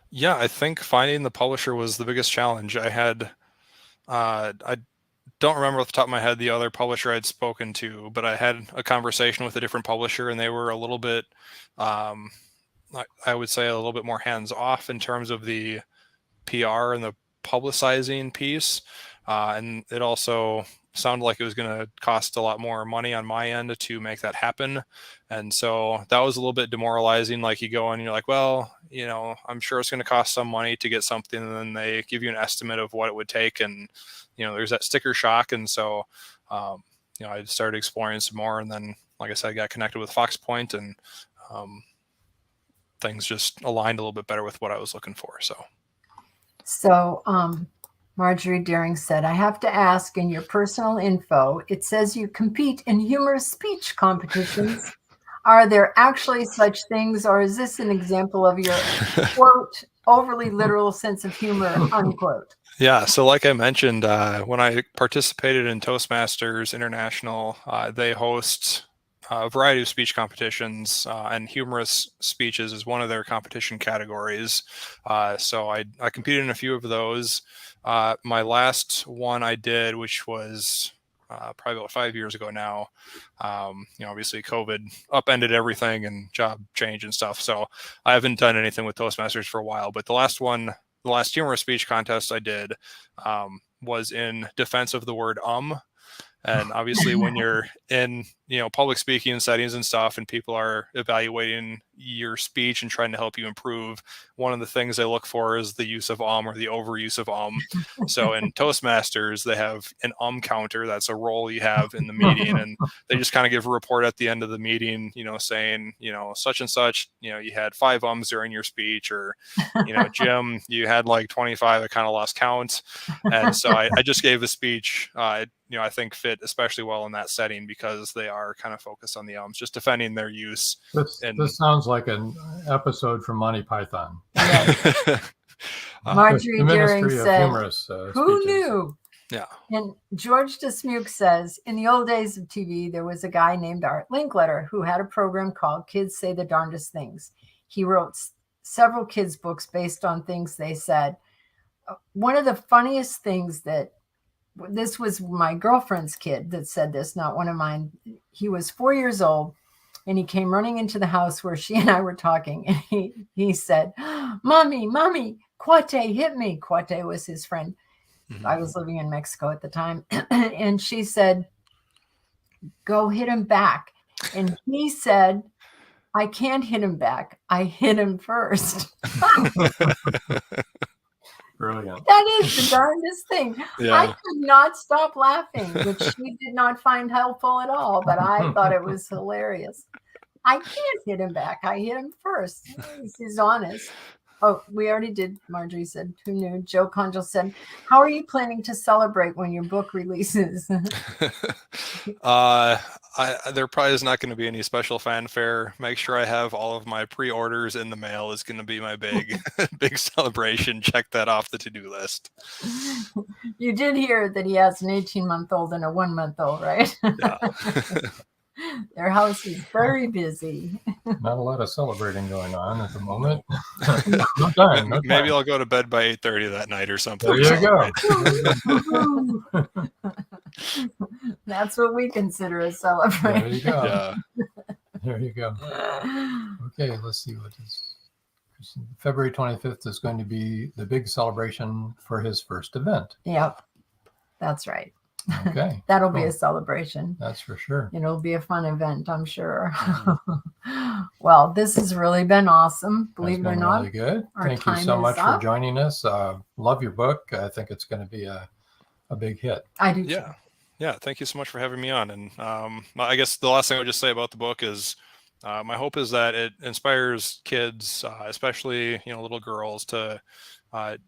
Yeah, I think finding the publisher was the biggest challenge. I had, I don't remember off the top of my head the other publisher I'd spoken to, but I had a conversation with a different publisher, and they were a little bit, I would say a little bit more hands off in terms of the PR and the publicizing piece. And it also sounded like it was going to cost a lot more money on my end to make that happen. And so that was a little bit demoralizing. Like, you go and you're like, well, I'm sure it's going to cost some money to get something. And then they give you an estimate of what it would take. And, there's that sticker shock. And so, I started exploring some more. And then, like I said, I got connected with Fox Point, and things just aligned a little bit better with what I was looking for. So Marjorie Daring said, I have to ask, in your personal info, it says you compete in humorous speech competitions. Are there actually such things, or is this an example of your, quote, overly literal sense of humor, unquote? Yeah. So like I mentioned, when I participated in Toastmasters International, they host a variety of speech competitions, and humorous speeches is one of their competition categories. So I competed in a few of those. My last one I did, which was probably about 5 years ago now, obviously COVID upended everything and job change and stuff. So I haven't done anything with Toastmasters for a while, but the last humorous speech contest I did was in defense of the word And obviously when you're in, public speaking settings and stuff, and people are evaluating your speech and trying to help you improve, one of the things they look for is the use of or the overuse of So in Toastmasters, they have an counter. That's a role you have in the meeting. And they just kind of give a report at the end of the meeting, saying, such and such, you had 5 during your speech, or, Jim, you had like 25, I kind of lost count. And so I just gave a speech, I think fit especially well in that setting, because they are kind of focused on the just defending their use. This sounds like an episode from Monty Python. Marjorie Daring said, who speeches. knew? Yeah. And George Dismuke says, in the old days of TV, there was a guy named Art Linkletter who had a program called Kids Say the Darndest Things. He wrote several kids' books based on things they said. One of the funniest things this was my girlfriend's kid that said this, not one of mine. He was 4 years old, and he came running into the house where she and I were talking. And he said, Mommy, Cuate hit me. Cuate was his friend. Mm-hmm. I was living in Mexico at the time. And she said, go hit him back. And he said, I can't hit him back. I hit him first. Brilliant. That is the darndest thing. Yeah. I could not stop laughing, which she did not find helpful at all, but I thought it was hilarious. I can't hit him back. I hit him first. He's honest. Oh, we already did. Marjorie said, who knew? Joe Conjal said, how are you planning to celebrate when your book releases? There probably is not going to be any special fanfare. Make sure I have all of my pre-orders in the mail is going to be my big celebration. Check that off the to-do list. You did hear that he has an 18-month-old and a 1-month-old, right? Yeah. Their house is very busy. Not a lot of celebrating going on at the moment. No time. Maybe I'll go to bed by 8:30 that night or something. There you go. That's what we consider a celebration. There you go. Yeah. There you go. Okay, let's see what is. February 25th is going to be the big celebration for his first event. Yep, that's right. Okay. That'll be a celebration. That's for sure. It'll be a fun event, I'm sure. Well, this has really been awesome. Believe it or not. Really good. Thank you so much for joining us. Love your book. I think it's going to be a big hit. I do. Yeah. Yeah. Thank you so much for having me on. And I guess the last thing I would just say about the book is my hope is that it inspires kids, especially, little girls, to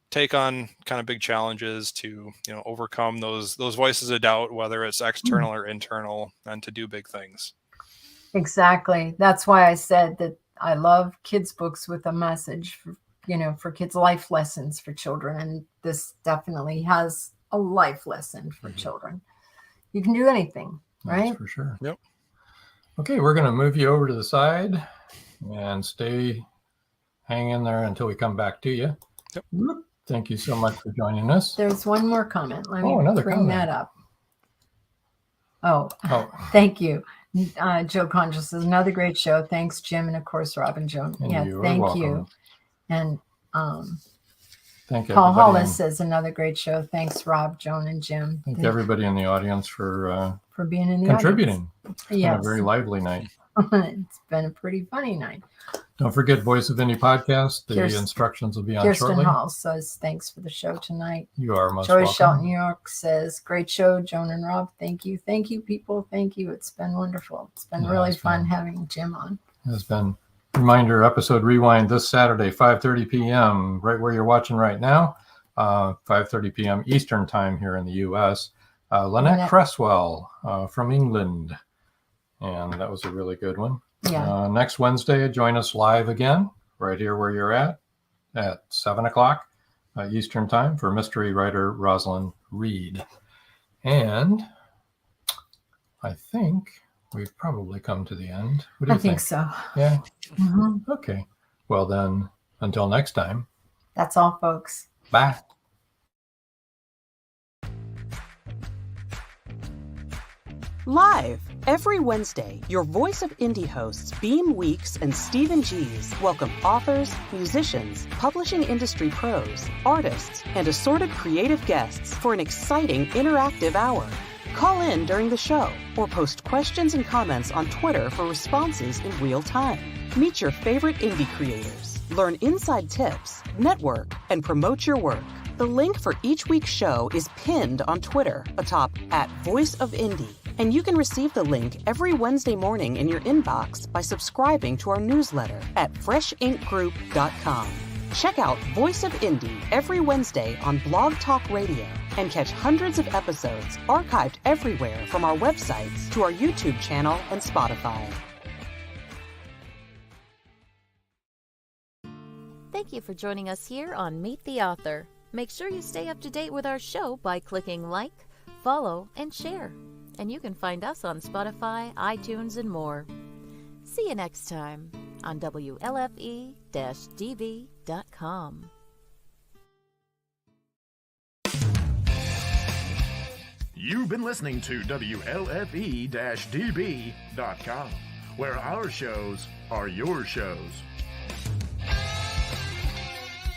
take on kind of big challenges, to overcome those voices of doubt, whether it's external or internal, and to do big things. Exactly. That's why I said that I love kids' books with a message for kids, life lessons for children, and this definitely has a life lesson for children. You can do anything, right? That's for sure. Yep. Okay, we're going to move you over to the side and hang in there until we come back to you. Yep. Thank you so much for joining us. There's one more comment. Let me bring that up. Oh, thank you. Joe Conjal says, another great show. Thanks, Jim. And of course, Rob and Joan. Yeah, thank you. And thank you. Paul Hollis says, another great show. Thanks, Rob, Joan, and Jim. Thank everybody in the audience for being in the contributing. Audience. It's been a very lively night. It's been a pretty funny night. Don't forget Voice of Indie podcast. The instructions will be on shortly. Kirsten Hall says, thanks for the show tonight. You are most welcome. Joyce Shelton, New York says, great show, Joan and Rob. Thank you. Thank you, people. Thank you. It's been wonderful. It's been really fun having Jim on. It's been. Reminder, episode rewind this Saturday, 5:30 p.m., right where you're watching right now, 5:30 p.m. Eastern time here in the U.S. Lynette Cresswell from England. And that was a really good one. Yeah. Next Wednesday, join us live again, right here where you're at 7 o'clock Eastern time for mystery writer Rosalind Reed. And I think we've probably come to the end. What do you think? I think so. Yeah. Mm-hmm. Okay. Well, then, until next time. That's all, folks. Bye. Live every Wednesday, your Voice of Indie hosts Beam Weeks and Stephen Gees welcome authors, musicians, publishing industry pros, artists, and assorted creative guests for an exciting interactive hour. Call in during the show or post questions and comments on Twitter for responses in real time. Meet your favorite indie creators, learn inside tips, network, and promote your work. The link for each week's show is pinned on Twitter atop @VoiceOfIndie, and you can receive the link every Wednesday morning in your inbox by subscribing to our newsletter at freshinkgroup.com. Check out Voice of Indie every Wednesday on Blog Talk Radio and catch hundreds of episodes archived everywhere from our websites to our YouTube channel and Spotify. Thank you for joining us here on Meet the Author. Make sure you stay up to date with our show by clicking like, follow, and share. And you can find us on Spotify, iTunes, and more. See you next time on WLFE-DB.com. You've been listening to WLFE-DB.com, where our shows are your shows.